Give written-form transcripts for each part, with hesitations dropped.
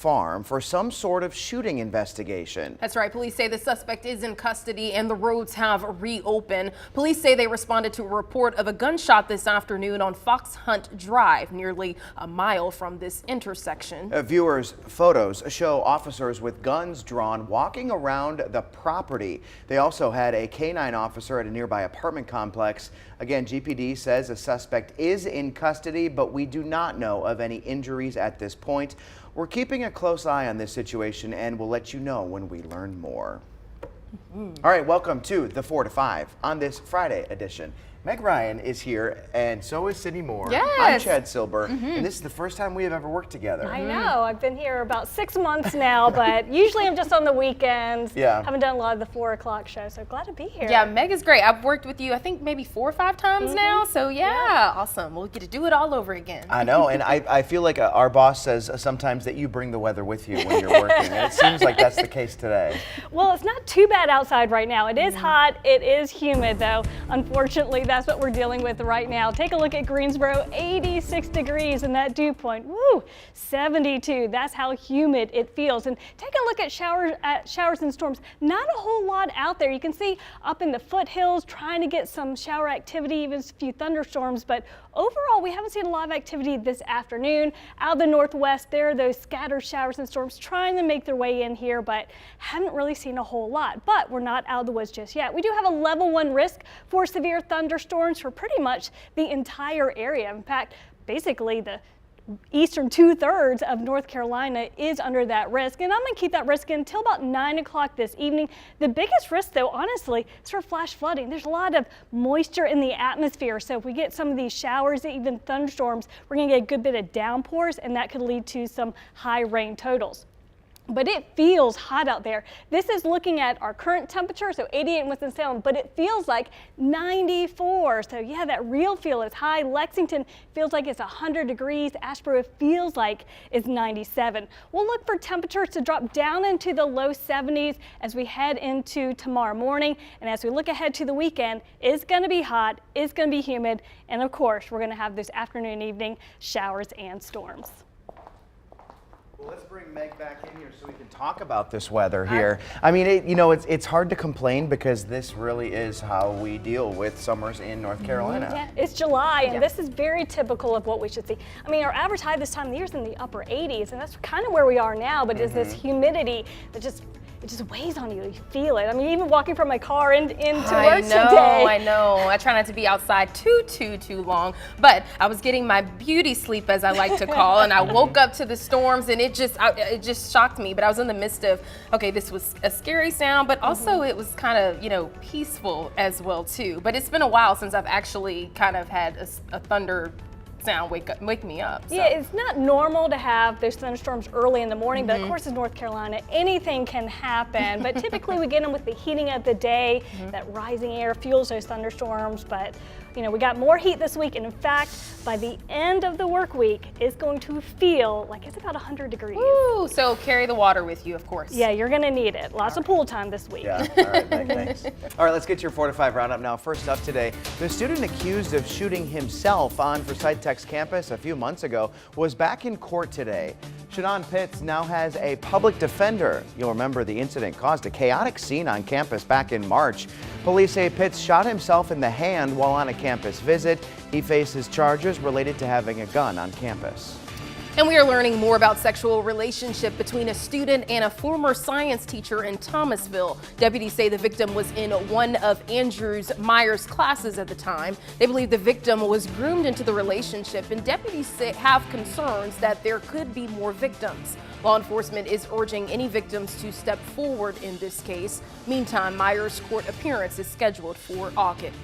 farm for some sort of shooting investigation. That's right. Police say the suspect is in custody and the roads have reopened. Police say they responded to a report of a gunshot this afternoon on Fox Hunt Drive, nearly a mile from this intersection. Viewers' photos show officers with guns drawn walking around the property. They also had a K-9 officer at a nearby apartment complex. Again, GPD says the suspect is in custody, but we do not know of any injuries at this point. We're keeping a close eye on this situation and we'll let you know when we learn more. All right, welcome to the 4 to 5 on this Friday edition. Meg Ryan is here, and so is Sydney Moore. Yes. I'm Chad Silber, and this is the first time we have ever worked together. I know. I've been here about 6 months now, but usually I'm just on the weekends. Yeah. Haven't done a lot of the 4 o'clock show, so glad to be here. Yeah, Meg is great. I've worked with you, I think, maybe 4 or 5 times now. So, yeah, awesome. We'll get to do it all over again. I know, and I feel like our boss says sometimes that you bring the weather with you when you're working, and it seems like that's the case today. Well, it's not too bad outside right now. It is hot. It is humid, though. Unfortunately, that's what we're dealing with right now. Take a look at Greensboro, 86 degrees, and that dew point, woo, 72. That's how humid it feels. And take a look at showers and storms. Not a whole lot out there. You can see up in the foothills trying to get some shower activity, even a few thunderstorms, but overall we haven't seen a lot of activity this afternoon. Out of the northwest, there are those scattered showers and storms trying to make their way in here, but haven't really seen a whole lot. But we're not out of the woods just yet. We do have a level 1 risk for severe thunderstorms for pretty much the entire area. In fact, basically the eastern 2/3 of North Carolina is under that risk, and I'm going to keep that risk until about 9 o'clock this evening. The biggest risk, though, honestly, is for flash flooding. There's a lot of moisture in the atmosphere, so if we get some of these showers, even thunderstorms, we're going to get a good bit of downpours, and that could lead to some high rain totals. But it feels hot out there. This is looking at our current temperature, so 88 in Winston-Salem, but it feels like 94. So yeah, that real feel is high. Lexington feels like it's 100 degrees. Asheboro feels like it's 97. We'll look for temperatures to drop down into the low 70s as we head into tomorrow morning. And as we look ahead to the weekend, it's going to be hot, it's going to be humid, and of course, we're going to have those afternoon and evening showers and storms. Well, let's bring Meg back in here so we can talk about this weather here. I mean, it's hard to complain because this really is how we deal with summers in North Carolina. Yeah, it's July, and this is very typical of what we should see. I mean, our average high this time of the year is in the upper 80s, and that's kind of where we are now, but it's this humidity that just weighs on you. You feel it. I mean, even walking from my car into work today. I know. I try not to be outside too long, but I was getting my beauty sleep, as I like to call, and I woke up to the storms, and it just shocked me. But I was in the midst of, okay, this was a scary sound, but also it was kind of, peaceful as well too. But it's been a while since I've actually kind of had a thunder sound wake me up. So. Yeah, it's not normal to have those thunderstorms early in the morning, but of course in North Carolina, anything can happen. But typically we get them with the heating of the day, that rising air fuels those thunderstorms. But we got more heat this week, and in fact, by the end of the work week, it's going to feel like it's about 100 degrees. Ooh, so carry the water with you, of course. Yeah, you're gonna need it. Lots of pool time this week. Yeah, all right, Meg, thanks. All right, let's get your 4 to 5 roundup now. First up today, the student accused of shooting himself on Forsyth Tech's campus a few months ago was back in court today. Shadon Pitts now has a public defender. You'll remember the incident caused a chaotic scene on campus back in March. Police say Pitts shot himself in the hand while on a campus visit. He faces charges related to having a gun on campus. And we are learning more about sexual relationship between a student and a former science teacher in Thomasville. Deputies say the victim was in one of Andrew Meyer's classes at the time. They believe the victim was groomed into the relationship, and deputies have concerns that there could be more victims. Law enforcement is urging any victims to step forward in this case. Meantime, Meyer's court appearance is scheduled for August.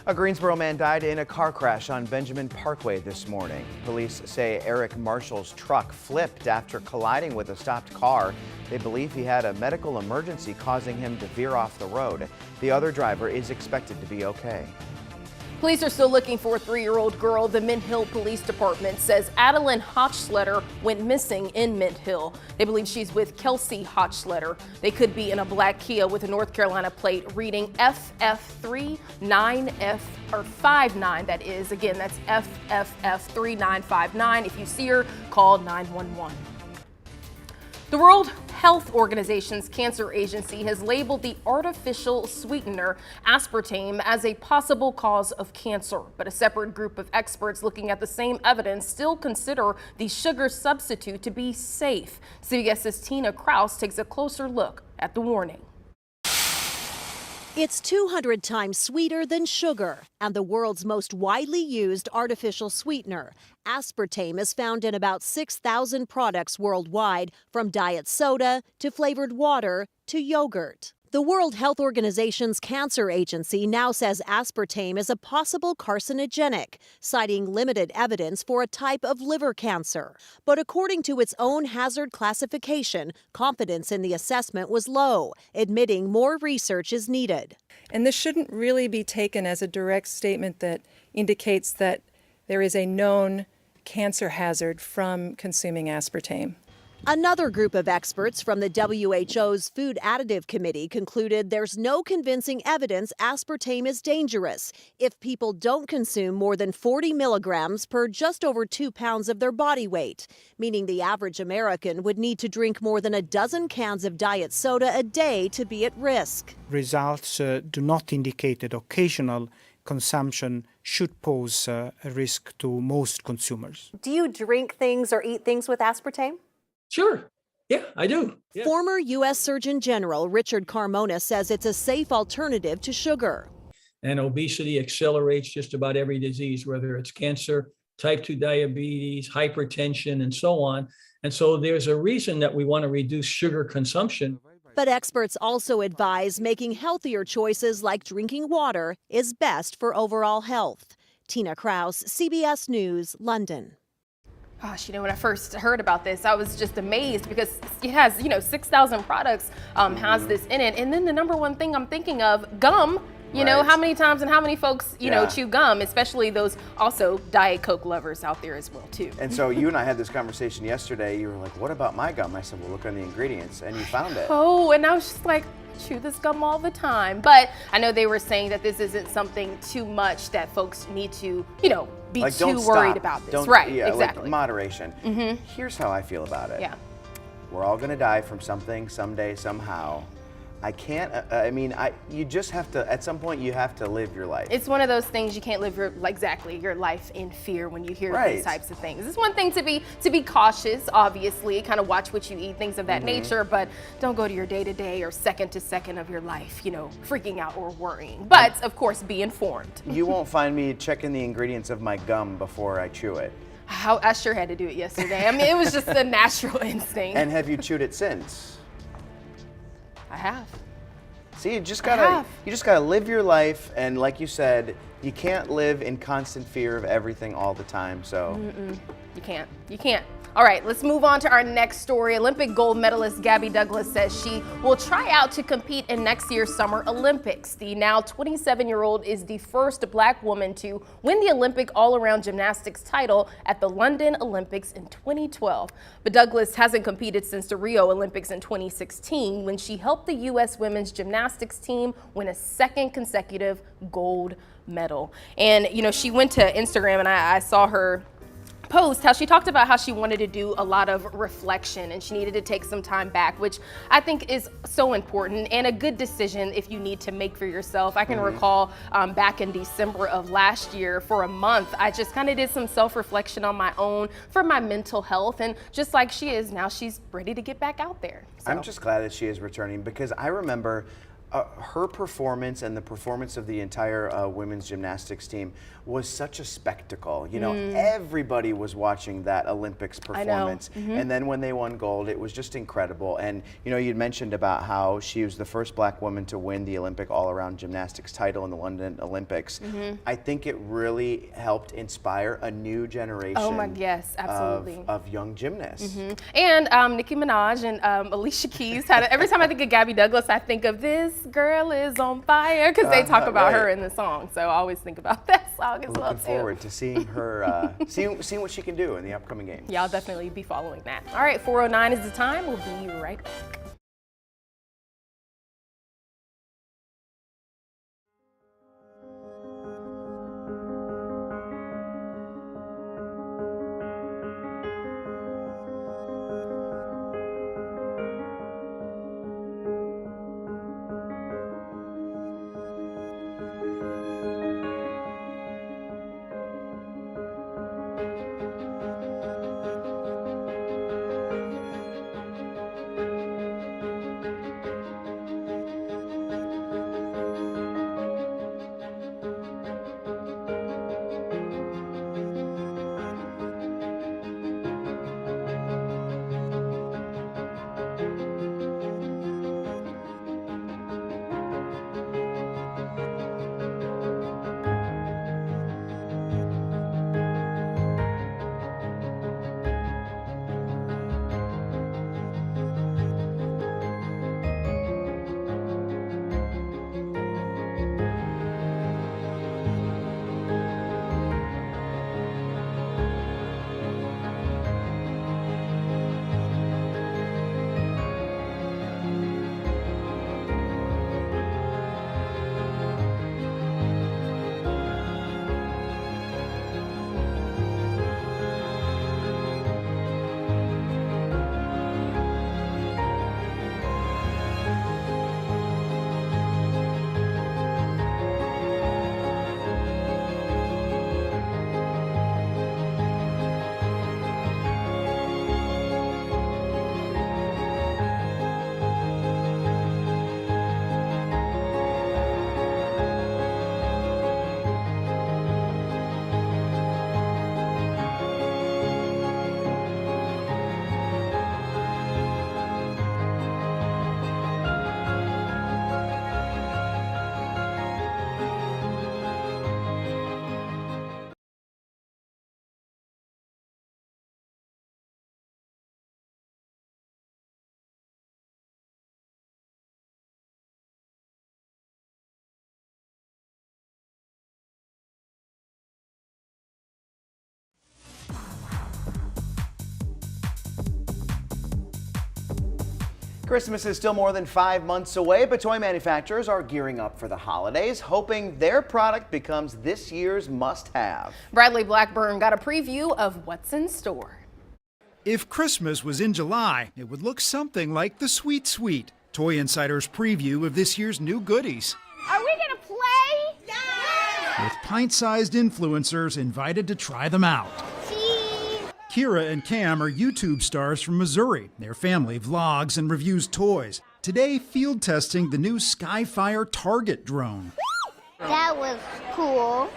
A Greensboro man died in a car crash on Benjamin Parkway this morning. Police say Eric Marshall's truck flipped after colliding with a stopped car. They believe he had a medical emergency causing him to veer off the road. The other driver is expected to be okay. Police are still looking for a 3-year-old girl. The Mint Hill Police Department says Adeline Hochschletter went missing in Mint Hill. They believe she's with Kelsey Hochschletter. They could be in a black Kia with a North Carolina plate reading FF39F59. That is, again, that's FFF3959. If you see her, call 911. The World Health Organization's cancer agency has labeled the artificial sweetener aspartame as a possible cause of cancer. But a separate group of experts looking at the same evidence still consider the sugar substitute to be safe. CBS's Tina Kraus takes a closer look at the warning. It's 200 times sweeter than sugar and the world's most widely used artificial sweetener. Aspartame is found in about 6,000 products worldwide, from diet soda to flavored water to yogurt. The World Health Organization's cancer agency now says aspartame is a possible carcinogenic, citing limited evidence for a type of liver cancer. But according to its own hazard classification, confidence in the assessment was low, admitting more research is needed. And this shouldn't really be taken as a direct statement that indicates that there is a known cancer hazard from consuming aspartame. Another group of experts from the WHO's Food Additive Committee concluded there's no convincing evidence aspartame is dangerous if people don't consume more than 40 milligrams per just over 2 pounds of their body weight, meaning the average American would need to drink more than a dozen cans of diet soda a day to be at risk. Results do not indicate that occasional consumption should pose a risk to most consumers. Do you drink things or eat things with aspartame? Sure. Yeah, I do. Yeah. Former U.S. Surgeon General Richard Carmona says it's a safe alternative to sugar. And obesity accelerates just about every disease, whether it's cancer, type 2 diabetes, hypertension, and so on. And so there's a reason that we want to reduce sugar consumption. But experts also advise making healthier choices like drinking water is best for overall health. Tina Kraus, CBS News, London. Gosh, when I first heard about this, I was just amazed because it has, 6,000 products has this in it. And then the number one thing I'm thinking of, gum. You know, how many times and how many folks, chew gum, especially those also Diet Coke lovers out there as well, too. And so you and I had this conversation yesterday. You were like, what about my gum? I said, well, look on the ingredients. And you found it. Oh, and I was just like, chew this gum all the time. But I know they were saying that this isn't something too much that folks need to, be like, too worried about this. Right, exactly. Like moderation. Here's how I feel about it. Yeah. We're all going to die from something someday, somehow. I can't, you just have to, at some point, you have to live your life. It's one of those things you can't live your life in fear when you hear these types of things. It's one thing to be cautious, obviously, kind of watch what you eat, things of that nature, but don't go to your day-to-day or second-to-second of your life, freaking out or worrying. But, of course, be informed. You won't find me checking the ingredients of my gum before I chew it. I sure had to do it yesterday. It was just a natural instinct. And have you chewed it since? I have. See, you just gotta live your life, and like you said, you can't live in constant fear of everything all the time. So you can't. All right, let's move on to our next story. Olympic gold medalist Gabby Douglas says she will try out to compete in next year's Summer Olympics. The now 27-year-old is the first Black woman to win the Olympic all-around gymnastics title at the London Olympics in 2012. But Douglas hasn't competed since the Rio Olympics in 2016, when she helped the U.S. women's gymnastics team win a second consecutive gold medal. And, she went to Instagram, and I saw her post how she talked about how she wanted to do a lot of reflection and she needed to take some time back, which I think is so important and a good decision if you need to make for yourself. I can recall back in December of last year, for a month, I just kind of did some self-reflection on my own for my mental health, and just like she is now, she's ready to get back out there. So. I'm just glad that she is returning, because I remember her performance and the performance of the entire women's gymnastics team was such a spectacle. Everybody was watching that Olympics performance. And then when they won gold, it was just incredible. And you'd mentioned about how she was the first Black woman to win the Olympic all-around gymnastics title in the London Olympics. I think it really helped inspire a new generation yes, absolutely. Of young gymnasts. And Nicki Minaj and Alicia Keys every time I think of Gabby Douglas, I think of "This Girl Is on Fire," because they talk about her in the song. So I always think about that song as well, too. Looking forward to seeing her, seeing what she can do in the upcoming games. Yeah, I'll definitely be following that. All right, 4:09 is the time. We'll be right back. Christmas is still more than 5 months away, but toy manufacturers are gearing up for the holidays, hoping their product becomes this year's must-have. Bradley Blackburn got a preview of what's in store. If Christmas was in July, it would look something like the Sweet Suite, Toy Insider's preview of this year's new goodies. Are we gonna play? Yeah! With pint-sized influencers invited to try them out. Kira and Cam are YouTube stars from Missouri. Their family vlogs and reviews toys. Today, field testing the new Skyfire Target drone. That was cool.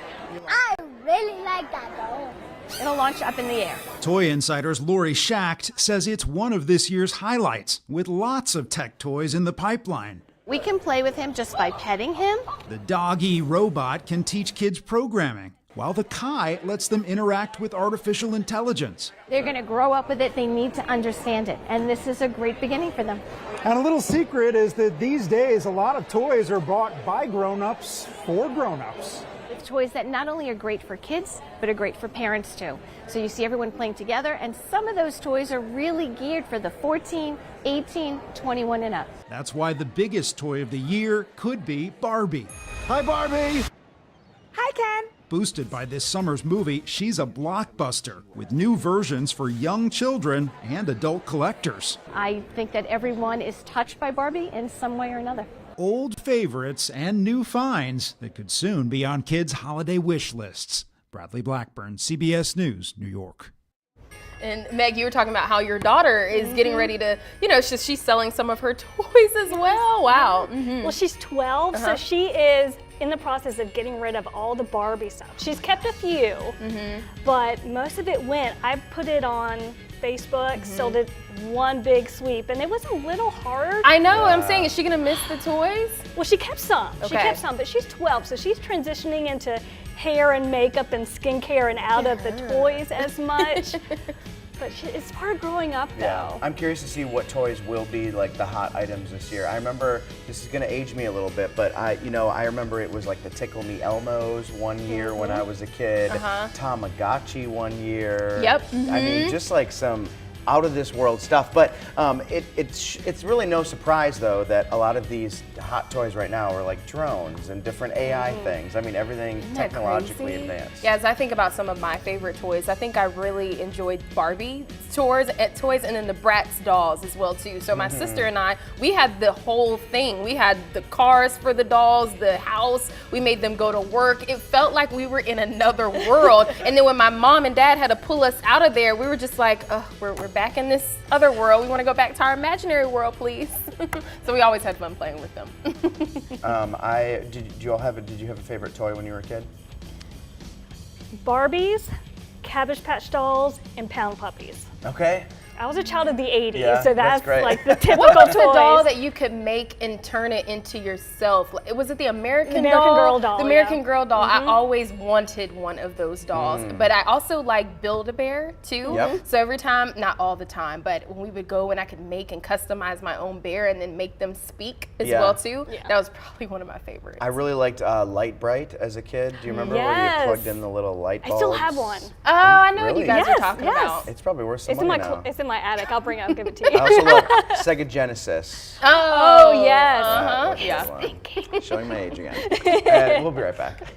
I really like that though. It'll launch up in the air. Toy Insider's Lori Schacht says it's one of this year's highlights, with lots of tech toys in the pipeline. We can play with him just by petting him. The doggy robot can teach kids programming, while the Kai lets them interact with artificial intelligence. They're going to grow up with it. They need to understand it. And this is a great beginning for them. And a little secret is that these days a lot of toys are bought by grown-ups for grown-ups. It's toys that not only are great for kids, but are great for parents too. So you see everyone playing together, and some of those toys are really geared for the 14, 18, 21 and up. That's why the biggest toy of the year could be Barbie. Hi, Barbie! Hi, Ken. Boosted by this summer's movie, she's a blockbuster with new versions for young children and adult collectors. I think that everyone is touched by Barbie in some way or another. Old favorites and new finds that could soon be on kids' holiday wish lists. Bradley Blackburn, CBS News, New York. And Meg, you were talking about how your daughter is getting ready to, she's selling some of her toys as well. Wow. Well, she's 12, so she is in the process of getting rid of all the Barbie stuff. She's kept a few, but most of it went. I put it on Facebook, still did one big sweep, and it was a little hard. I know, I'm saying, is she gonna miss the toys? Well, she kept some. She kept some, but she's 12, so she's transitioning into hair and makeup and skincare and out of the toys as much. But it's part of growing up, though. Yeah, I'm curious to see what toys will be like the hot items this year. I remember, this is gonna age me a little bit, but I remember it was like the Tickle Me Elmos one year when I was a kid, Tamagotchi one year. Yep. I mean, just like some out of this world stuff. But it's really no surprise though that a lot of these hot toys right now are like drones and different AI things. I mean, everything technologically advanced. Yeah, as I think about some of my favorite toys, I think I really enjoyed Barbie toys and then the Bratz dolls as well too. So my sister and I, we had the whole thing. We had the cars for the dolls, the house. We made them go to work. It felt like we were in another world. And then when my mom and dad had to pull us out of there, we were just like, oh, we're back in this other world. We want to go back to our imaginary world, please. So we always had fun playing with them. Did you have a favorite toy when you were a kid? Barbies, Cabbage Patch dolls, and Pound Puppies. Okay. I was a child of the 80s, that's so that's great. like the typical What was toys. the doll that you could make and turn it into yourself? Was it the American Girl doll? The American Girl doll. I always wanted one of those dolls. But I also like Build-A-Bear too. Yep. So every time, not all the time, but when we would go and I could make and customize my own bear and then make them speak as well too. Yeah. That was probably one of my favorites. I really liked Light Bright as a kid. Do you remember where Yes. you plugged in the little light bulbs? I still have one. Oh, I know what Really? you guys are Yes, talking yes. about. It's probably worth some It's in money my now. it's in my attic. I'll bring it. I'll give it to you. I also love Sega Genesis. Oh, yes. Yeah. Showing my age again. And we'll be right back.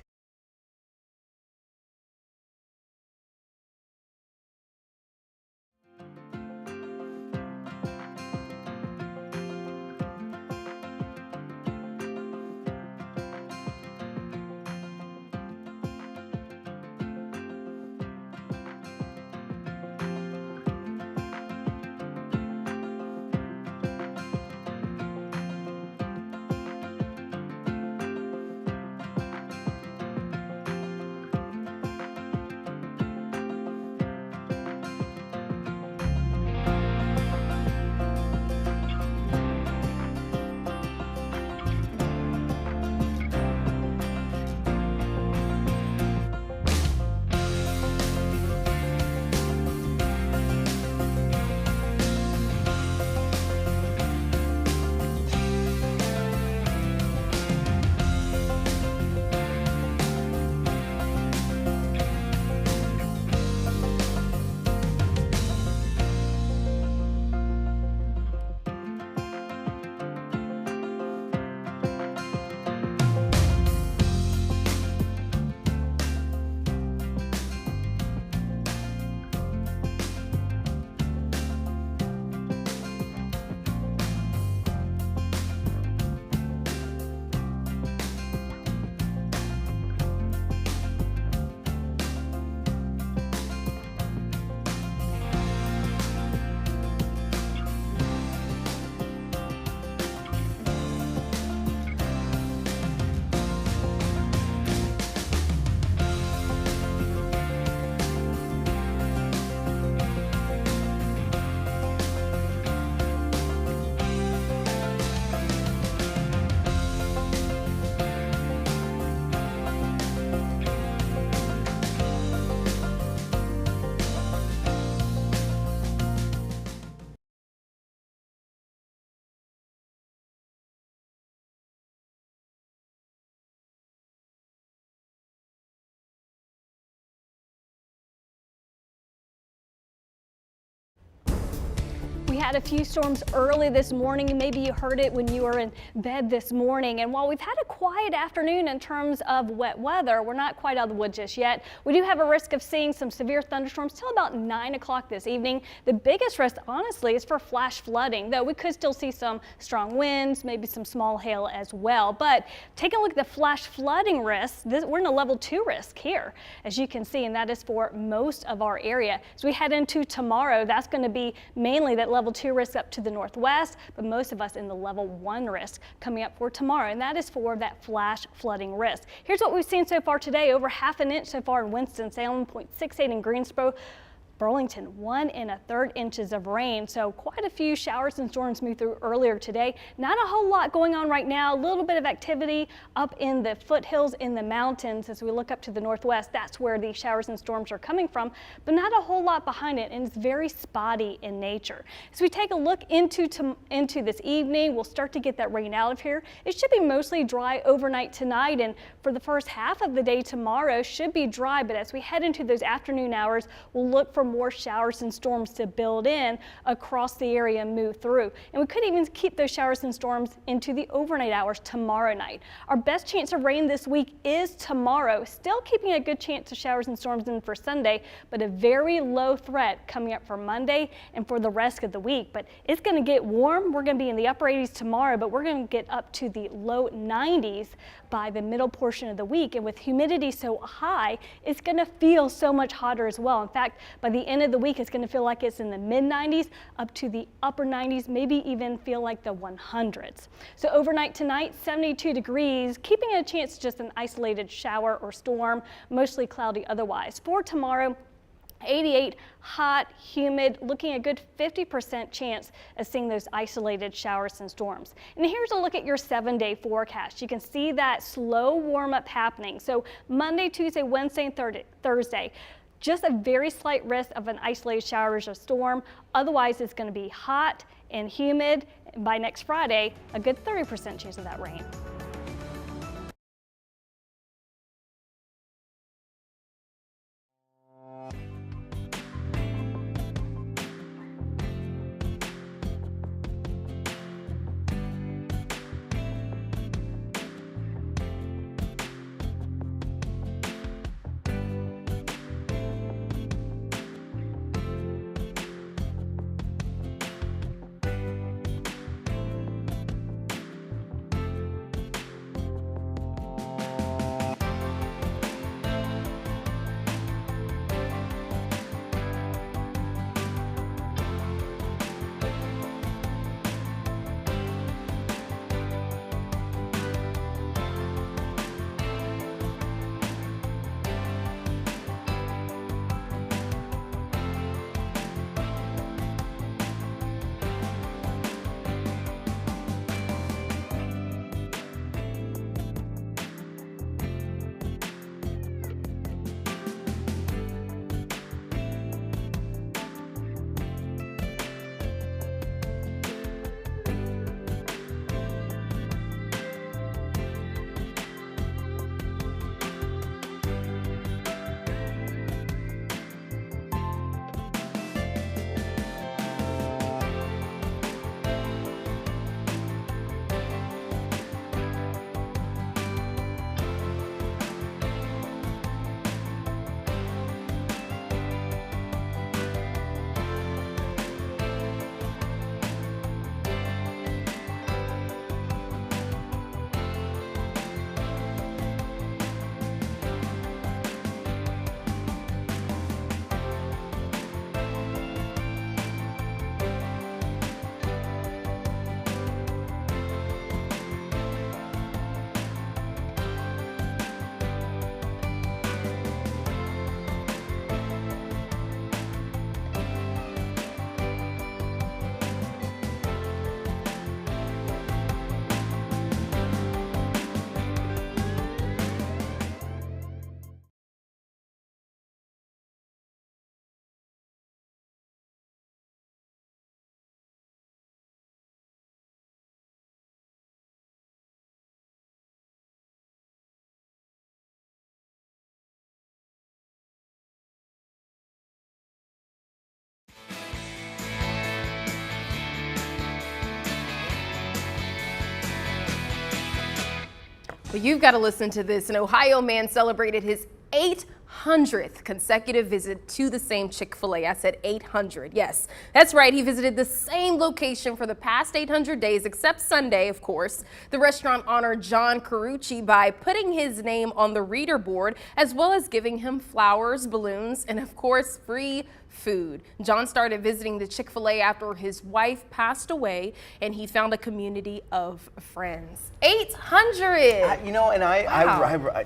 had a few storms early this morning. Maybe you heard it when you were in bed this morning. And while we've had a quiet afternoon in terms of wet weather, we're not quite out of the woods just yet. We do have a risk of seeing some severe thunderstorms till about 9 o'clock this evening. The biggest risk, honestly, is for flash flooding, though we could still see some strong winds, maybe some small hail as well. But taking a look at the flash flooding risk, we're in a level 2 risk here, as you can see, and that is for most of our area. As we head into tomorrow, that's going to be mainly that level 2 risk up to the northwest, but most of us in the level 1 risk coming up for tomorrow, and that is for that flash flooding risk. Here's what we've seen so far today: over half an inch so far in Winston-Salem, 0.68 in Greensboro. Burlington, 1 1/3 inches of rain. So quite a few showers and storms moved through earlier today. Not a whole lot going on right now. A little bit of activity up in the foothills in the mountains. As we look up to the northwest, that's where the showers and storms are coming from, but not a whole lot behind it, and it's very spotty in nature. As we take a look into this evening, we'll start to get that rain out of here. It should be mostly dry overnight tonight, and for the first half of the day tomorrow should be dry, but as we head into those afternoon hours, we'll look for more showers and storms to build in across the area and move through. And we could even keep those showers and storms into the overnight hours tomorrow night. Our best chance of rain this week is tomorrow, still keeping a good chance of showers and storms in for Sunday, but a very low threat coming up for Monday and for the rest of the week. But it's going to get warm. We're going to be in the upper 80s tomorrow, but we're going to get up to the low 90s by the middle portion of the week. And with humidity so high, it's going to feel so much hotter as well. In fact, by the end of the week, it's going to feel like it's in the mid 90s up to the upper 90s, maybe even feel like the 100s. So overnight tonight, 72 degrees, keeping a chance just an isolated shower or storm, mostly cloudy otherwise. For tomorrow, 88, hot, humid, looking a good 50% chance of seeing those isolated showers and storms. And here's a look at your 7-day forecast. You can see that slow warm up happening. So Monday, Tuesday, Wednesday, and Thursday, just a very slight risk of an isolated shower or storm. Otherwise, it's going to be hot and humid. By next Friday, a good 30% chance of that rain. Well, you've got to listen to this. An Ohio man celebrated his 800th consecutive visit to the same Chick-fil-A. I said 800. Yes, that's right. He visited the same location for the past 800 days, except Sunday, of course. The restaurant honored John Carucci by putting his name on the reader board, as well as giving him flowers, balloons, and of course, free food. John started visiting the Chick-fil-A after his wife passed away, and he found a community of friends. 800! You know, and Wow.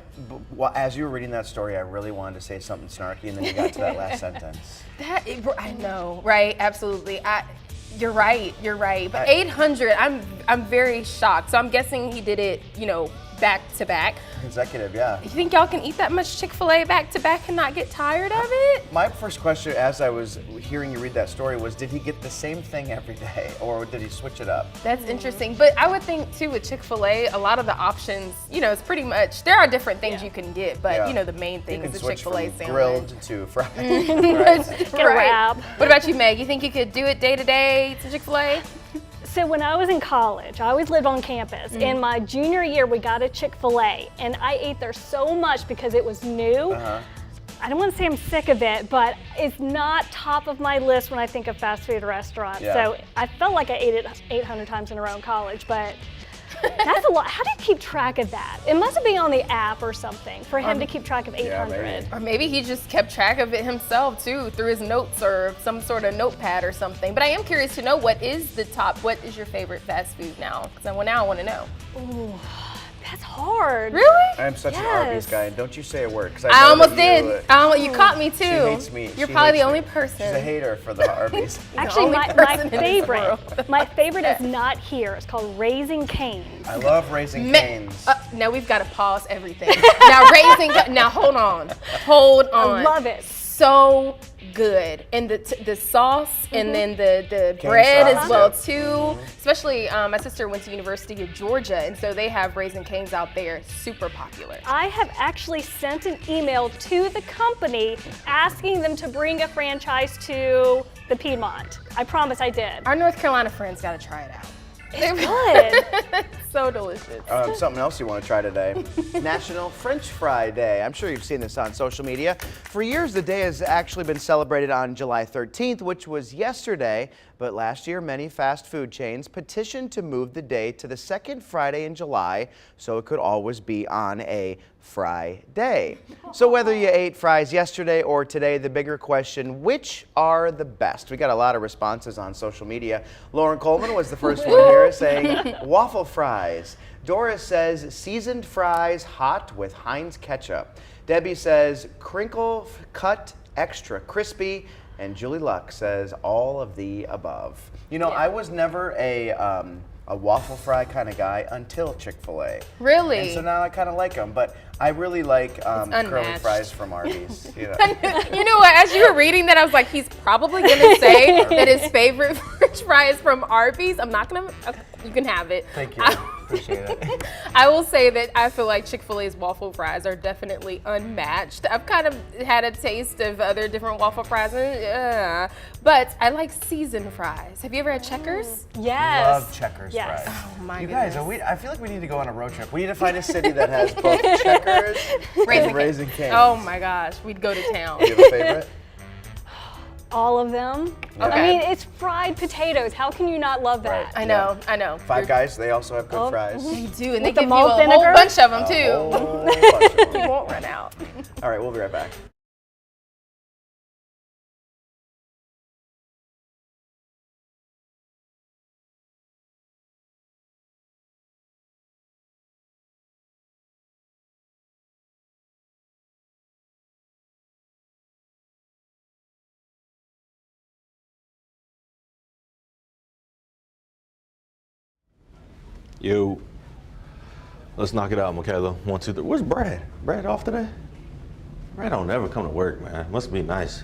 well, as you were reading that story, I really wanted to say something snarky, and then you got to that last sentence. I know, right? Absolutely. You're right. You're right. But 800, I'm very shocked. So I'm guessing he did it, you know, back to back. Consecutive, yeah. You think y'all can eat that much Chick-fil-A back to back and not get tired of it? My first question, as I was hearing you read that story, was did he get the same thing every day, or did he switch it up? That's interesting. But I would think, too, with Chick-fil-A, a lot of the options, you know, it's pretty much, there are different things you can get, but, you know, the main thing is the Chick-fil-A sandwich. Grilled to fried. Right. wrap. What about you, Meg? You think you could do it day to day to Chick-fil-A? So when I was in college, I always lived on campus. In my junior year, we got a Chick-fil-A, and I ate there so much because it was new. I don't want to say I'm sick of it, but it's not top of my list when I think of fast food restaurants. Yeah. So I felt like I ate it 800 times in a row in college, but that's a lot. How do you keep track of that? It must be on the app or something for him to keep track of 800. maybe. Or maybe he just kept track of it himself too through his notes or some sort of notepad or something. But I am curious to know what is your favorite fast food now? Because now I want to know. Ooh, that's hard. Really? I'm such an Arby's guy, and don't you say a word, because I almost did. You caught me too. She hates me. You're She probably hates the only me. person. She's a hater for the Arby's. Actually, only my person in this favorite, my favorite is not here. It's called Raising Cane's. I love Raising Cane's. Now we've got to pause everything. Now hold on. I love it. So good, and the sauce, and then the Cane bread sauce, as well yep. too. Especially my sister went to University of Georgia, and so they have Raising Cane's out there, super popular. I have actually sent an email to the company asking them to bring a franchise to the Piedmont. I promise I did. Our North Carolina friends got to try it out. It's good. So delicious. Something else you want to try today. National French Fry Day. I'm sure you've seen this on social media. For years, the day has actually been celebrated on July 13th, which was yesterday. But last year, many fast food chains petitioned to move the day to the second Friday in July so it could always be on a Fry Day. So whether you ate fries yesterday or today, the bigger question, which are the best? We got a lot of responses on social media. Lauren Coleman was the first one here saying waffle fries. Doris says seasoned fries hot with Heinz ketchup. Debbie says crinkle cut extra crispy. And Julie Luck says all of the above. You know, I was never a waffle fry kind of guy until Chick-fil-A. Really? And so now I kind of like them, but I really like curly unmatched. fries from Arby's. You know. You know what? As you were reading that, I was like, he's probably gonna say that his favorite French fry is from Arby's. I'm not gonna. Okay, you can have it. Thank you. Appreciate it. I will say that I feel like Chick-fil-A's waffle fries are definitely unmatched. I've kind of had a taste of other different waffle fries, but I like seasoned fries. Have you ever had Checkers? Yes. Love Checkers Yes. fries. Oh my You goodness. guys, I feel like we need to go on a road trip. We need to find a city that has both Checkers and Raising Cane's. Oh my gosh, we'd go to town. Do you have a favorite? All of them. Yeah. I mean, it's fried potatoes. How can you not love that? I know. Five Guys, they also have good fries. You do, and they With the give you a malt whole vinegar? bunch of them A too. whole bunch of them. You won't run out. All right, we'll be right back. Yo, let's knock it out, Michaela. 1, 2, 3. Where's Brad? Brad off today? Brad don't ever come to work, man. Must be nice.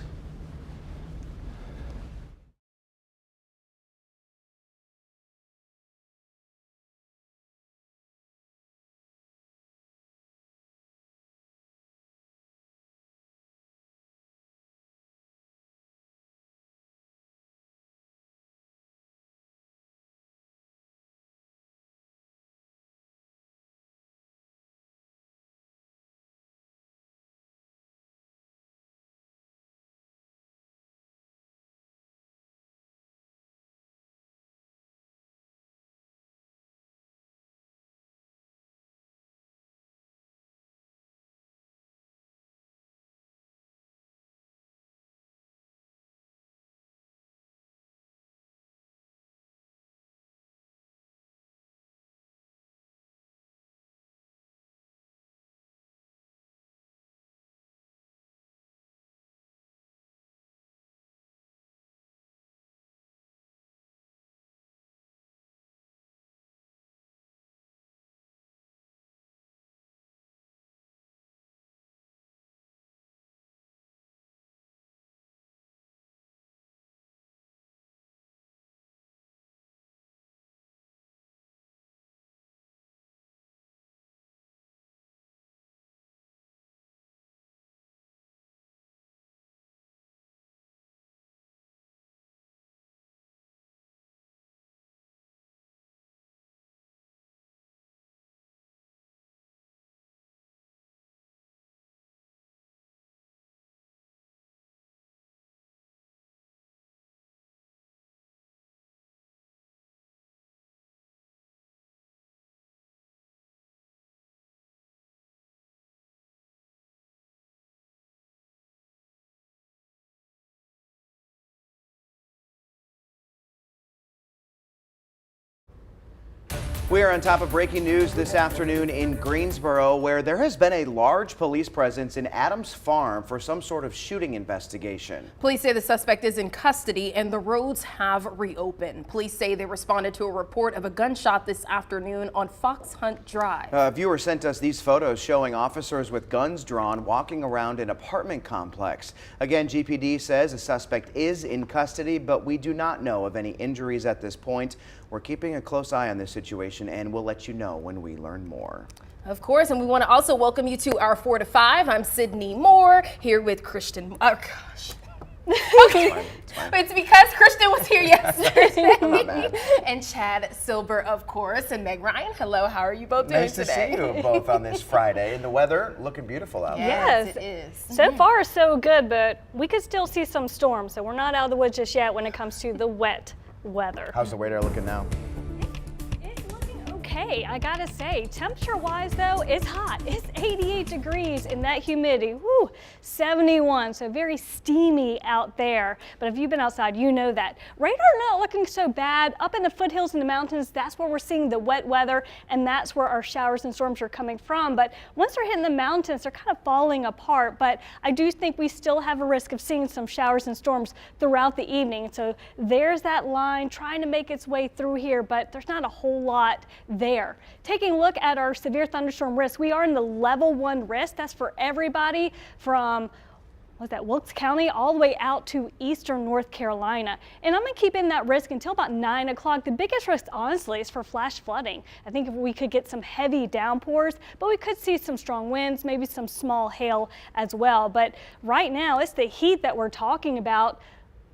We are on top of breaking news this afternoon in Greensboro, where there has been a large police presence in Adams Farm for some sort of shooting investigation. Police say the suspect is in custody and the roads have reopened. Police say they responded to a report of a gunshot this afternoon on Fox Hunt Drive. A viewer sent us these photos showing officers with guns drawn walking around an apartment complex. Again, GPD says a suspect is in custody, but we do not know of any injuries at this point. We're keeping a close eye on this situation, and we'll let you know when we learn more. Of course, and we want to also welcome you to our 4 to 5. I'm Sydney Moore here with Christian. Oh, gosh. Okay. It's because Christian was here yesterday. And Chad Silver, of course, and Meg Ryan. Hello, how are you both doing today? Nice to see you both on this Friday. And the weather looking beautiful out there. Yes, it is. So far, so good, but we could still see some storms, so we're not out of the woods just yet when it comes to the wet weather. How's the radar looking now? It's looking okay, I gotta say. Temperature-wise, though, it's hot. It's 88 degrees in that humidity. Woo, 71, so very steamy out there. But if you've been outside, you know that. Radar not looking so bad. Up in the foothills and the mountains, that's where we're seeing the wet weather, and that's where our showers and storms are coming from. But once they're hitting the mountains, they're kind of falling apart. But I do think we still have a risk of seeing some showers and storms throughout the evening. So there's that line trying to make its way through here, but there's not a whole lot there. Taking a look at our severe thunderstorm risk, we are in the level 1 risk. That's for everybody from Wilkes County all the way out to eastern North Carolina. And I'm going to keep in that risk until about 9 o'clock. The biggest risk, honestly, is for flash flooding. I think if we could get some heavy downpours, but we could see some strong winds, maybe some small hail as well. But right now, it's the heat that we're talking about.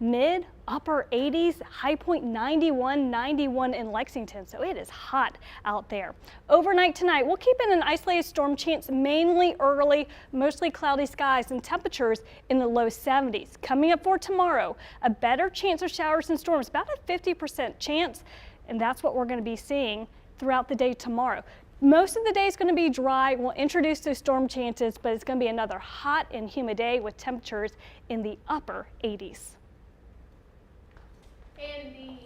Mid, upper 80s, high point 91 in Lexington. So it is hot out there. Overnight tonight, we'll keep in an isolated storm chance mainly early, mostly cloudy skies and temperatures in the low 70s. Coming up for tomorrow, a better chance of showers and storms, about a 50% chance. And that's what we're going to be seeing throughout the day tomorrow. Most of the day is going to be dry. We'll introduce those storm chances, but it's going to be another hot and humid day with temperatures in the upper 80s. And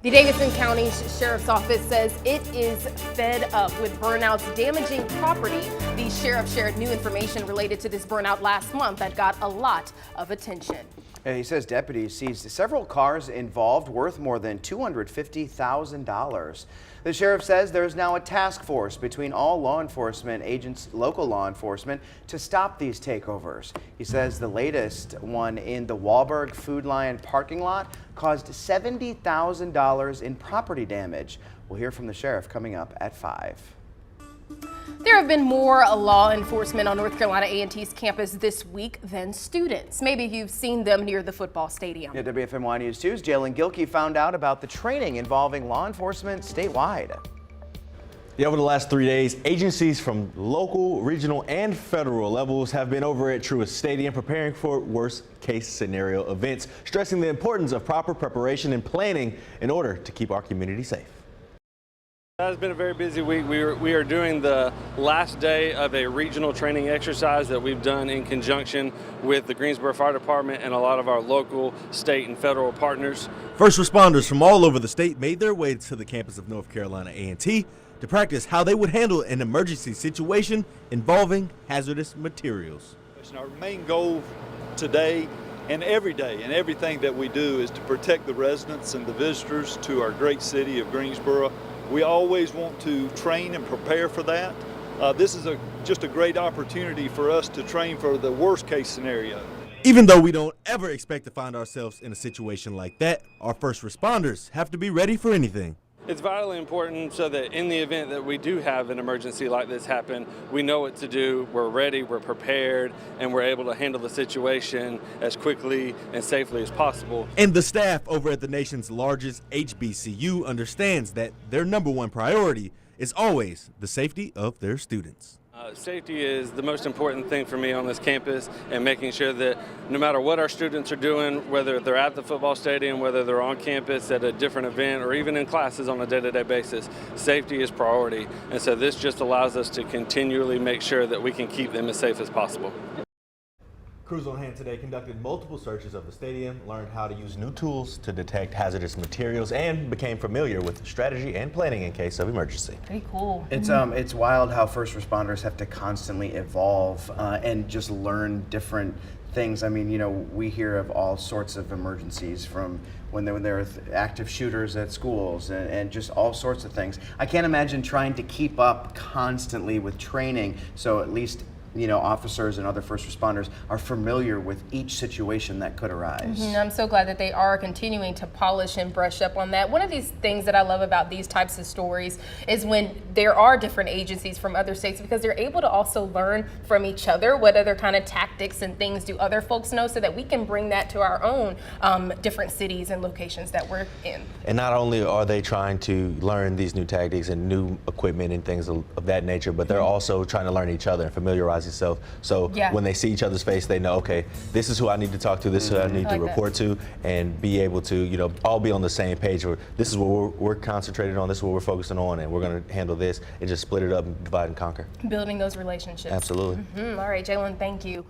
the Davidson County Sheriff's Office says it is fed up with burnouts damaging property. The sheriff shared new information related to this burnout last month that got a lot of attention. And he says deputies seized several cars involved worth more than $250,000. The sheriff says there is now a task force between all law enforcement agents, local law enforcement, to stop these takeovers. He says the latest one in the Wahlberg Food Lion parking lot caused $70,000 in property damage. We'll hear from the sheriff coming up at 5. There have been more law enforcement on North Carolina A&T's campus this week than students. Maybe you've seen them near the football stadium. Yeah, WFMY News 2's Jalen Gilkey found out about the training involving law enforcement statewide. Yeah, over the last 3 days, agencies from local, regional, and federal levels have been over at Truist Stadium preparing for worst-case scenario events, stressing the importance of proper preparation and planning in order to keep our community safe. It has been a very busy week. We are doing the last day of a regional training exercise that we've done in conjunction with the Greensboro Fire Department and a lot of our local, state, and federal partners. First responders from all over the state made their way to the campus of North Carolina A&T to practice how they would handle an emergency situation involving hazardous materials. Our main goal today and every day and everything that we do is to protect the residents and the visitors to our great city of Greensboro. We always want to train and prepare for that. This is just a great opportunity for us to train for the worst case scenario. Even though we don't ever expect to find ourselves in a situation like that, our first responders have to be ready for anything. It's vitally important so that in the event that we do have an emergency like this happen, we know what to do, we're ready, we're prepared, and we're able to handle the situation as quickly and safely as possible. And the staff over at the nation's largest HBCU understands that their #1 priority is always the safety of their students. Safety is the most important thing for me on this campus, and making sure that no matter what our students are doing, whether they're at the football stadium, whether they're on campus at a different event, or even in classes on a day-to-day basis, safety is priority. And so this just allows us to continually make sure that we can keep them as safe as possible. Crews on hand today conducted multiple searches of the stadium, learned how to use new tools to detect hazardous materials, and became familiar with strategy and planning in case of emergency. Pretty cool. It's wild how first responders have to constantly evolve and just learn different things. I mean, you know, we hear of all sorts of emergencies from when there are active shooters at schools and just all sorts of things. I can't imagine trying to keep up constantly with training, so at least, you know, officers and other first responders are familiar with each situation that could arise. I'm so glad that they are continuing to polish and brush up on that. One of these things that I love about these types of stories is when there are different agencies from other states, because they're able to also learn from each other. What other kind of tactics and things do other folks know, so that we can bring that to our own different cities and locations that we're in. And not only are they trying to learn these new tactics and new equipment and things of that nature, but they're also trying to learn each other and familiarize yourself. So when they see each other's face, they know, okay, this is who I need to talk to, this is who I need to report to, and be able to, you know, all be on the same page. Where this is what we're concentrated on, this is what we're focusing on, and we're going to handle this, and just split it up and divide and conquer. Building those relationships. Absolutely. All right, Jalen, thank you.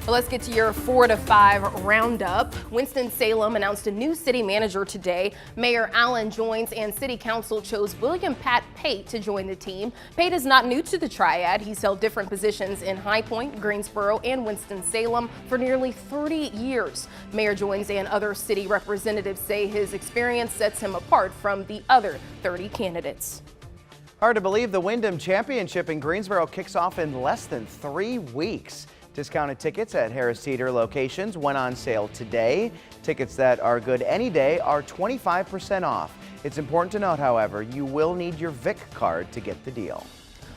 Well, let's get to your 4 to 5 roundup. Winston-Salem announced a new city manager today. Mayor Allen Joines and City Council chose William Pat Pate to join the team. Pate is not new to the Triad. He's held different positions in High Point, Greensboro, and Winston-Salem for nearly 30 years. Mayor Joines and other city representatives say his experience sets him apart from the other 30 candidates. Hard to believe the Wyndham Championship in Greensboro kicks off in less than 3 weeks. Discounted tickets at Harris Teeter locations went on sale today. Tickets that are good any day are 25% off. It's important to note, however, you will need your VIC card to get the deal.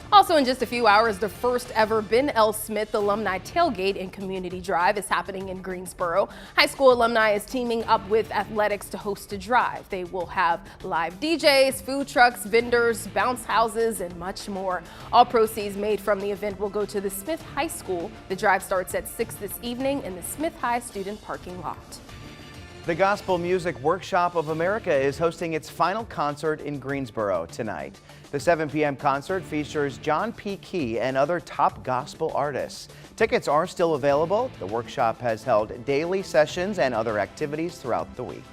Also in just a few hours, the first ever Ben L. Smith Alumni Tailgate and Community Drive is happening in Greensboro. High school alumni is teaming up with athletics to host a drive. They will have live DJs, food trucks, vendors, bounce houses, and much more. All proceeds made from the event will go to the Smith High School. The drive starts at 6 this evening in the Smith High student parking lot. The Gospel Music Workshop of America is hosting its final concert in Greensboro tonight. The 7 p.m. concert features John P. Key and other top gospel artists. Tickets are still available. The workshop has held daily sessions and other activities throughout the week.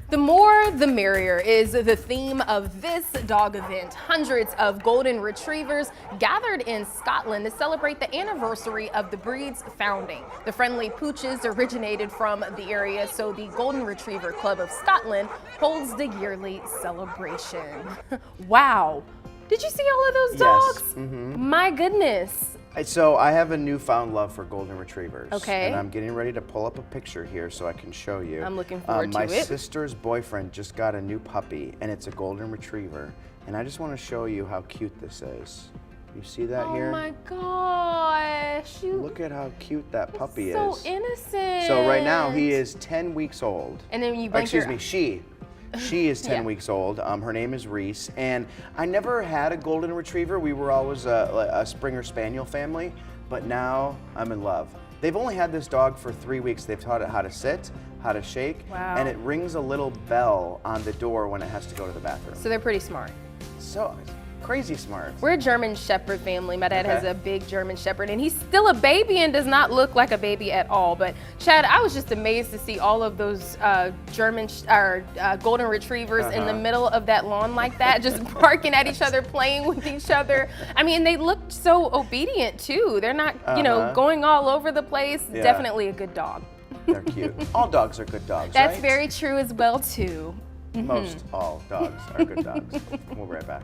The more, the merrier is the theme of this dog event. Hundreds of golden retrievers gathered in Scotland to celebrate the anniversary of the breed's founding. The friendly pooches originated from the area, so the Golden Retriever Club of Scotland holds the yearly celebration. Wow. Did you see all of those dogs? Yes. My goodness. So I have a newfound love for golden retrievers. Okay. And I'm getting ready to pull up a picture here so I can show you. I'm looking forward to My it. sister's boyfriend just got a new puppy, and it's a golden retriever. And I just want to show you how cute this is. You see that here? Oh my gosh. Look at how cute that puppy So is. innocent. So right now he is 10 weeks old. And then you blink your... She is 10 Yeah. weeks old. Her name is Reese, and I never had a golden retriever. We were always a Springer Spaniel family, but now I'm in love. They've only had this dog for 3 weeks. They've taught it how to sit, how to shake, and it rings a little bell on the door when it has to go to the bathroom. So they're pretty smart. So crazy smart. We're a German Shepherd family. My dad has a big German Shepherd, and he's still a baby and does not look like a baby at all. But Chad, I was just amazed to see all of those golden retrievers in the middle of that lawn like that, just barking at each other, playing with each other. I mean, they looked so obedient too. They're not, you know, going all over the place. Yeah. Definitely a good dog. They're cute. All dogs are good dogs, That's right? very true as well too. Most all dogs are good dogs. We'll be right back.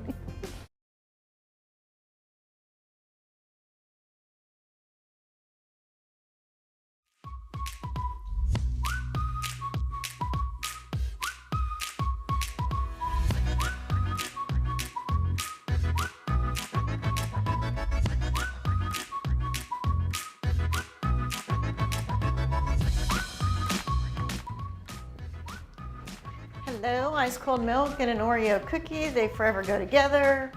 Hello, ice cold milk and an Oreo cookie. They forever go together.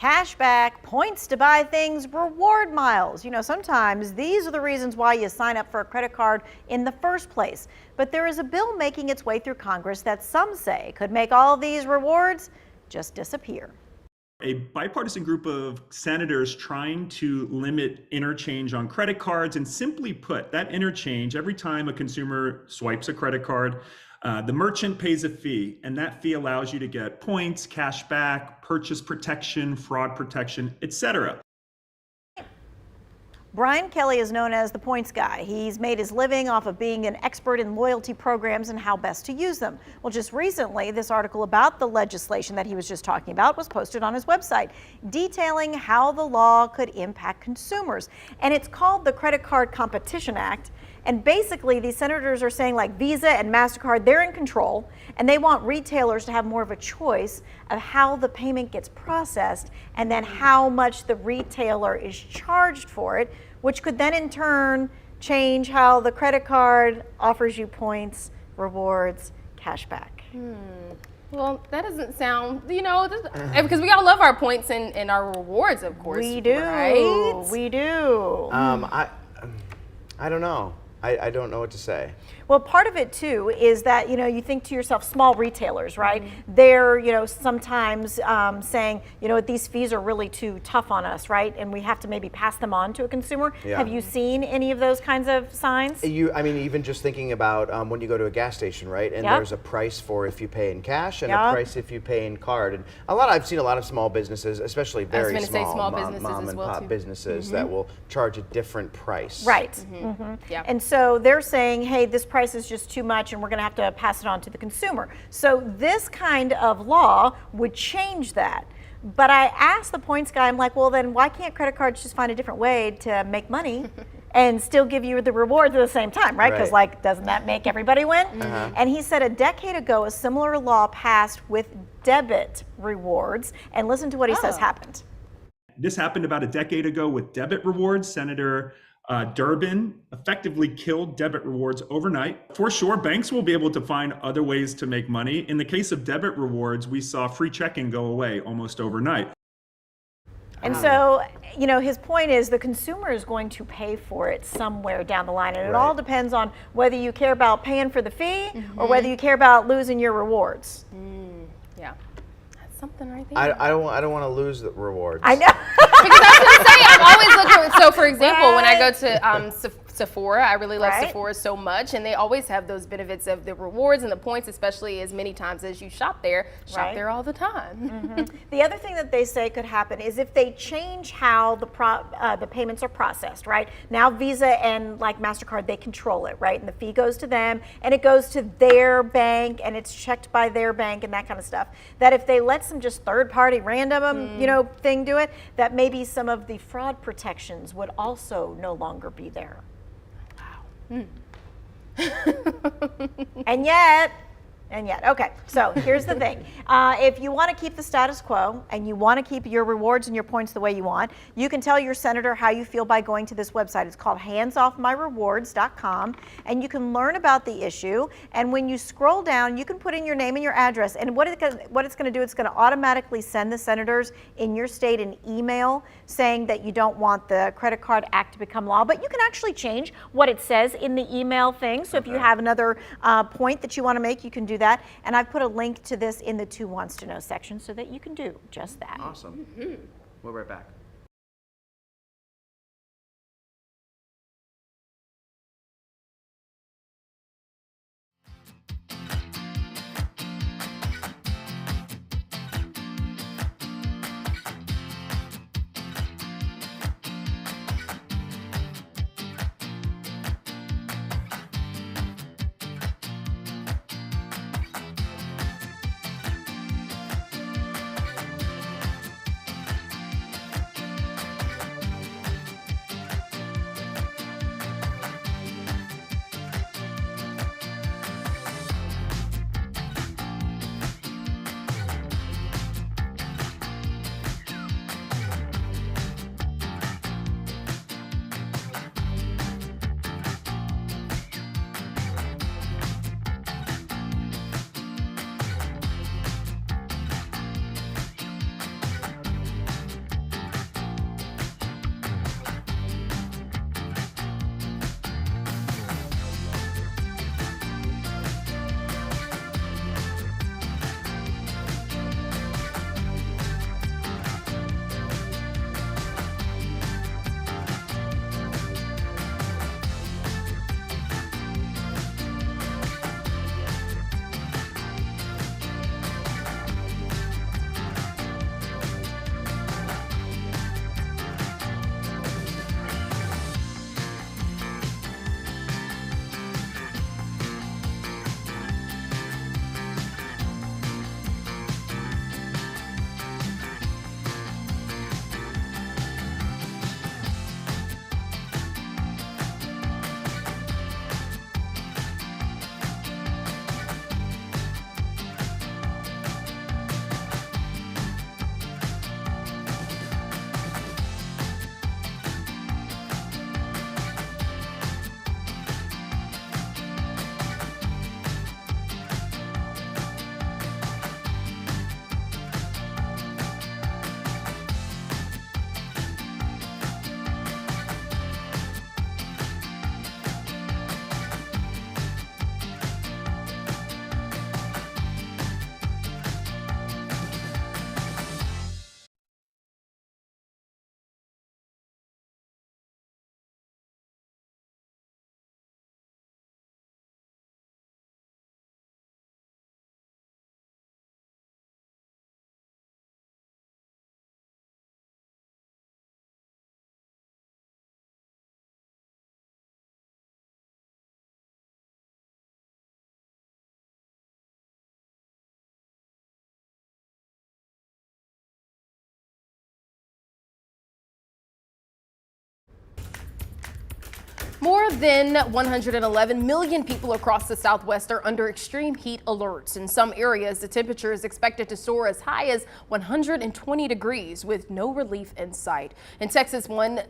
cash back, points to buy things, reward miles. You know, sometimes these are the reasons why you sign up for a credit card in the first place. But there is a bill making its way through Congress that some say could make all these rewards just disappear. A bipartisan group of senators trying to limit interchange on credit cards, and simply put, that interchange, every time a consumer swipes a credit card, the merchant pays a fee, and that fee allows you to get points, cash back, purchase protection, fraud protection, etc. Brian Kelly is known as the points guy. He's made his living off of being an expert in loyalty programs and how best to use them. Well, just recently, this article about the legislation that he was just talking about was posted on his website, detailing how the law could impact consumers. And it's called the Credit Card Competition Act. And basically, these senators are saying, like Visa and MasterCard, they're in control, and they want retailers to have more of a choice of how the payment gets processed and then how much the retailer is charged for it, which could then in turn change how the credit card offers you points, rewards, cash back. Well, that doesn't sound, you know, because we all love our points and our rewards, of course. We do, right? We do. I don't know. I don't know what to say. Well, part of it too is that, you know, you think to yourself, small retailers, right? They're, you know, sometimes saying, you know, these fees are really too tough on us, right? And we have to maybe pass them on to a consumer. Yeah. Have you seen any of those kinds of signs? I mean, even just thinking about when you go to a gas station, right? And Yep. there's a price for if you pay in cash and Yep. a price if you pay in card. And I've seen a lot of small businesses, especially very gonna say small, small mom businesses as and well, pop too. businesses that will charge a different price. Right. Yeah. And so they're saying, hey, this price is just too much and we're going to have to pass it on to the consumer. So this kind of law would change that. But I asked the points guy, I'm like, well, then why can't credit cards just find a different way to make money and still give you the rewards at the same time, right? Because, like, doesn't that make everybody win? And he said a decade ago, a similar law passed with debit rewards. And listen to what he says happened. This happened about a decade ago with debit rewards. Senator Durbin effectively killed debit rewards overnight. For sure, banks will be able to find other ways to make money. In the case of debit rewards, we saw free checking go away almost overnight. And so, you know, his point is the consumer is going to pay for it somewhere down the line. And it all depends on whether you care about paying for the fee or whether you care about losing your rewards. Yeah. That's something right there. I don't want to lose the rewards. I know. Because I was going to say, I'm always looking. So, for example, when I go to Sephora, I really love Sephora so much, and they always have those benefits of the rewards and the points, especially as many times as you shop there there all the time. The other thing that they say could happen is if they change how the payments are processed, right? Now Visa and like MasterCard, they control it, right? And the fee goes to them and it goes to their bank and it's checked by their bank and that kind of stuff. That if they let some just third-party random, you know, thing do it, that maybe some of the fraud protections would also no longer be there. And yet, okay, so here's the thing. If you want to keep the status quo and you want to keep your rewards and your points the way you want, you can tell your senator how you feel by going to this website. It's called handsoffmyrewards.com, and you can learn about the issue. And when you scroll down, you can put in your name and your address. And what it's going to do, it's going to automatically send the senators in your state an email saying that you don't want the Credit Card Act to become law. But you can actually change what it says in the email thing. So if you have another point that you want to make, you can do that. And I've put a link to this in the Who Wants to Know section so that you can do just that. Awesome. We'll be right back. More than 111 million people across the Southwest are under extreme heat alerts. In some areas, the temperature is expected to soar as high as 120 degrees with no relief in sight. In Texas, one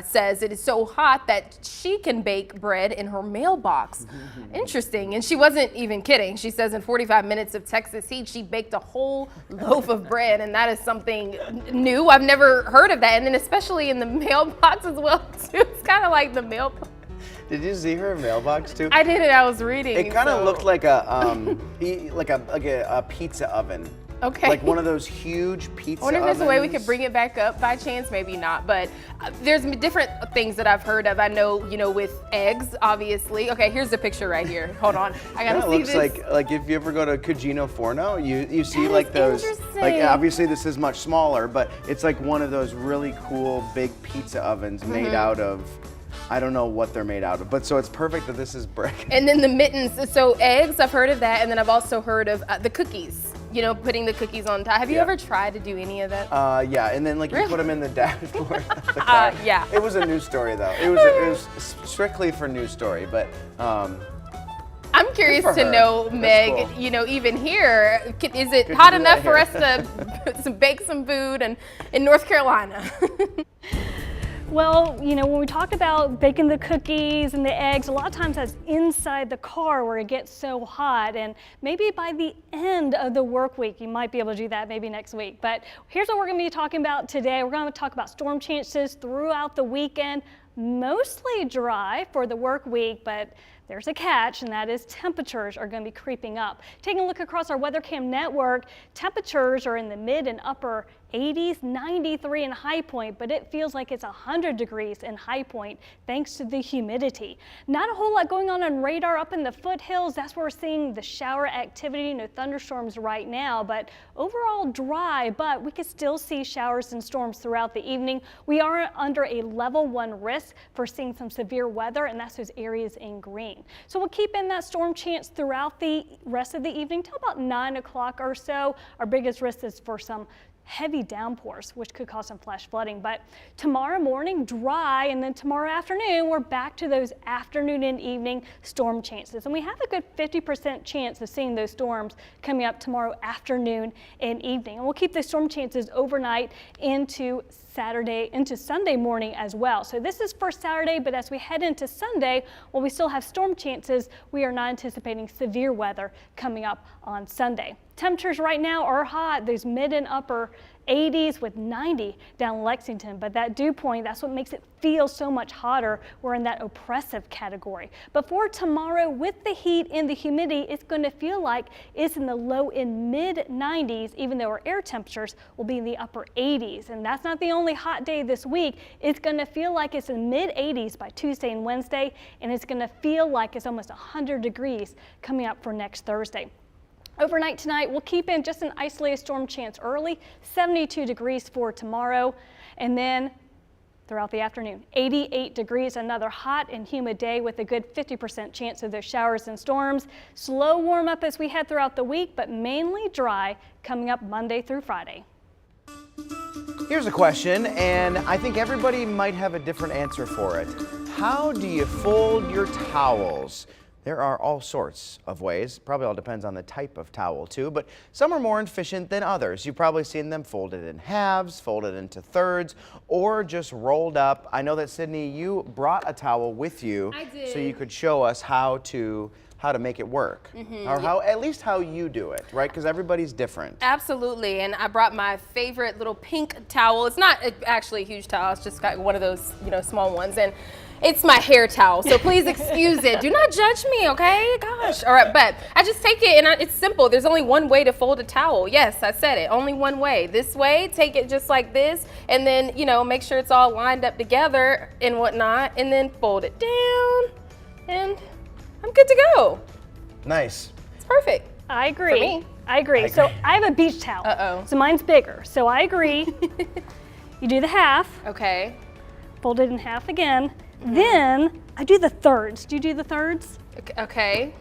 says it is so hot that she can bake bread in her mailbox. Interesting. And she wasn't even kidding. She says in 45 minutes of Texas heat, she baked a whole loaf of bread. And that is something new. I've never heard of that. And then especially in the mailbox as well, too. It's kind of like the mailbox. Did you see her mailbox too? I did it. I was reading. It kind of looked like a pizza oven. Okay. Like one of those huge pizza I wonder if there's a way we ovens. could bring it back up by chance. Maybe not. But there's different things that I've heard of. I know, with eggs, obviously. Okay, here's the picture right here. Hold on. I gotta see looks this. like if you ever go to Cugino Forno, you see That like is those. interesting. Like obviously this is much smaller, but it's like one of those really cool big pizza ovens made out of. I don't know what they're made out of, but so it's perfect that this is brick. And then the mittens. So eggs, I've heard of that, and then I've also heard of the cookies. Putting the cookies on top. Have you ever tried to do any of that? Yeah, and then like you put them in the dashboard of the car. Yeah. It was a news story though. It was strictly for news story, but. I'm curious for to her. know, That's Meg, cool. even here, is it Could hot you do enough that for here? us to bake some food in North Carolina? Well, when we talk about baking the cookies and the eggs, a lot of times that's inside the car where it gets so hot. And maybe by the end of the work week, you might be able to do that maybe next week. But here's what we're going to be talking about today. We're going to talk about storm chances throughout the weekend. Mostly dry for the work week, but there's a catch, and that is temperatures are going to be creeping up. Taking a look across our WeatherCam network, temperatures are in the mid and upper 80s, 93 in High Point, but it feels like it's 100 degrees in High Point thanks to the humidity. Not a whole lot going on radar up in the foothills. That's where we're seeing the shower activity. No thunderstorms right now, but overall dry, but we could still see showers and storms throughout the evening. We are under a level 1 risk for seeing some severe weather, and that's those areas in green. So we'll keep in that storm chance throughout the rest of the evening till about 9 o'clock or so. Our biggest risk is for some heavy downpours, which could cause some flash flooding. But tomorrow morning, dry, and then tomorrow afternoon, we're back to those afternoon and evening storm chances. And we have a good 50% chance of seeing those storms coming up tomorrow afternoon and evening. And we'll keep the storm chances overnight into Sunday morning as well. So this is for Saturday, but as we head into Sunday, while we still have storm chances, we are not anticipating severe weather coming up on Sunday. Temperatures right now are hot, those mid and upper 80s with 90 down in Lexington, but that dew point, that's what makes it feel so much hotter. We're in that oppressive category. But for tomorrow, with the heat and the humidity, it's going to feel like it's in the low and mid 90s, even though our air temperatures will be in the upper 80s. And that's not the only hot day this week. It's going to feel like it's in mid 80s by Tuesday and Wednesday, and it's going to feel like it's almost 100 degrees coming up for next Thursday. Overnight tonight, we'll keep in just an isolated storm chance early, 72 degrees for tomorrow, and then throughout the afternoon, 88 degrees, another hot and humid day with a good 50% chance of those showers and storms. Slow warm up as we head throughout the week, but mainly dry coming up Monday through Friday. Here's a question, and I think everybody might have a different answer for it. How do you fold your towels? There are all sorts of ways. Probably all depends on the type of towel too, but some are more efficient than others. You've probably seen them folded in halves, folded into thirds, or just rolled up. I know that Sydney, you brought a towel with you. I did. So you could show us how to make it work, or at least how you do it, right? Because everybody's different. Absolutely, and I brought my favorite little pink towel. It's not actually a huge towel, it's just got one of those, small ones, and it's my hair towel, so please excuse it. Do not judge me, okay? Gosh. All right, but I just take it, and it's simple. There's only one way to fold a towel. Yes, I said it. Only one way. This way, take it just like this, and then, make sure it's all lined up together and whatnot, and then fold it down, and I'm good to go. Nice. It's perfect. I agree. For me. I agree. So I have a beach towel. Uh-oh. So mine's bigger. So I agree. You do the half. Okay. Fold it in half again. Then I do the thirds. Do you do the thirds? Okay.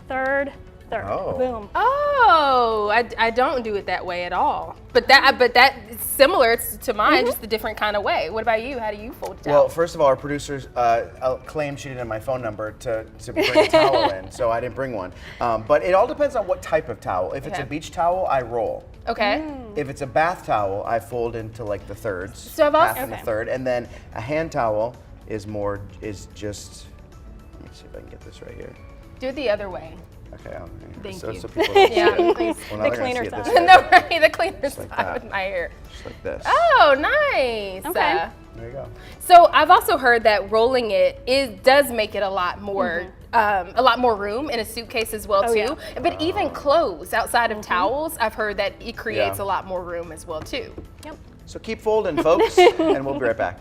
Third, third. Oh. Boom. Oh, I don't do it that way at all. But that is similar to mine, just a different kind of way. What about you? How do you fold a towel? Well, first of all, our producers claimed she didn't have my phone number to bring a towel in, so I didn't bring one. But it all depends on what type of towel. If it's a beach towel, I roll. Okay. If it's a bath towel, I fold into like the thirds. So I've also- half and a third, and then a hand towel is just. Let me see if I can get this right here. Do it the other way. Okay. Thank so, you. So people don't see Yeah, it. please. Well, now The they're gonna cleaner see it this side. way. No, right, the cleaner Just like side that. with my hair. Just like this. Oh, nice. Okay. There you go. So I've also heard that rolling it does make it a lot more room in a suitcase as well too. Yeah. But even clothes outside of towels, I've heard that it creates Yeah. a lot more room as well too. Yep. So keep folding, folks, and we'll be right back.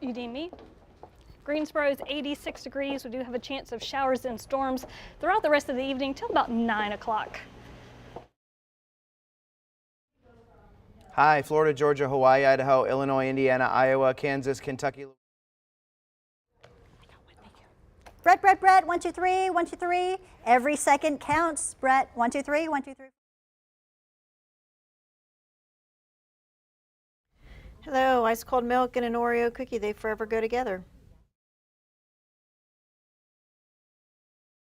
You need me? Greensboro is 86 degrees. We do have a chance of showers and storms throughout the rest of the evening till about 9 o'clock. Hi, Florida, Georgia, Hawaii, Idaho, Illinois, Indiana, Iowa, Kansas, Kentucky. Brett, 1, 2, 3, 1, 2, 3. Every second counts. Brett, 1, 2, 3, 1, 2, 3. Hello, ice cold milk and an Oreo cookie, they forever go together.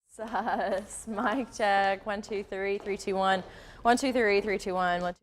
Sus, mic check, 1, 2, 3, 3, 2, 1. 1, 2, 3, 3, 2, 1. 1, 2.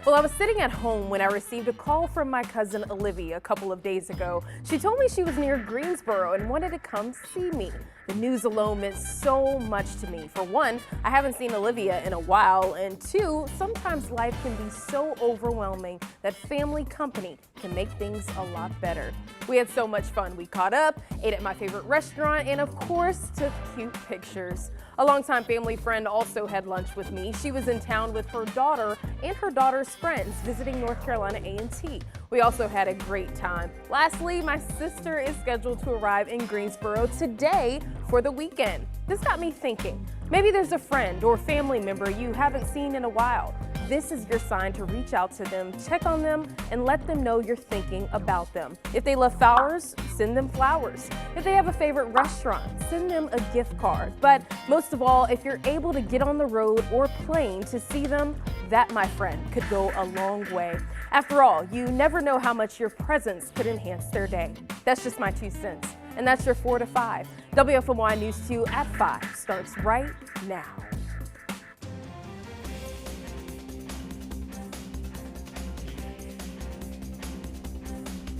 Well, I was sitting at home when I received a call from my cousin Olivia a couple of days ago. She told me she was near Greensboro and wanted to come see me. The news alone meant so much to me. For one, I haven't seen Olivia in a while, and two, sometimes life can be so overwhelming that family company can make things a lot better. We had so much fun. We caught up, ate at my favorite restaurant, and of course, took cute pictures. A longtime family friend also had lunch with me. She was in town with her daughter and her daughter's friends visiting North Carolina A&T. We also had a great time. Lastly, my sister is scheduled to arrive in Greensboro today for the weekend. This got me thinking, maybe there's a friend or family member you haven't seen in a while. this is your sign to reach out to them, check on them, and let them know you're thinking about them. If they love flowers, send them flowers. If they have a favorite restaurant, send them a gift card. But most of all, if you're able to get on the road or plane to see them, that, my friend, could go a long way. After all, you never know how much your presence could enhance their day. That's just my 2 cents. And that's your 4 to 5. WFMY News 2 at 5 starts right now.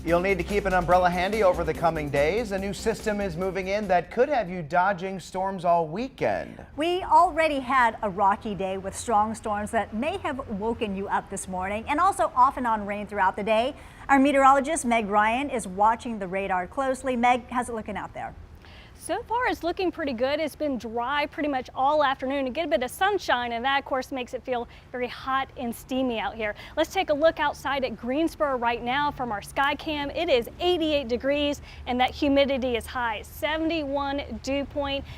You'll need to keep an umbrella handy over the coming days. A new system is moving in that could have you dodging storms all weekend. We already had a rocky day with strong storms that may have woken you up this morning, and also off and on rain throughout the day. Our meteorologist Meg Ryan is watching the radar closely. Meg, how's it looking out there? So far, it's looking pretty good. It's been dry pretty much all afternoon. To get a bit of sunshine, and that, of course, makes it feel very hot and steamy out here. Let's take a look outside at Greensboro right now from our sky cam. It is 88 degrees, and that humidity is high, 71 dew point.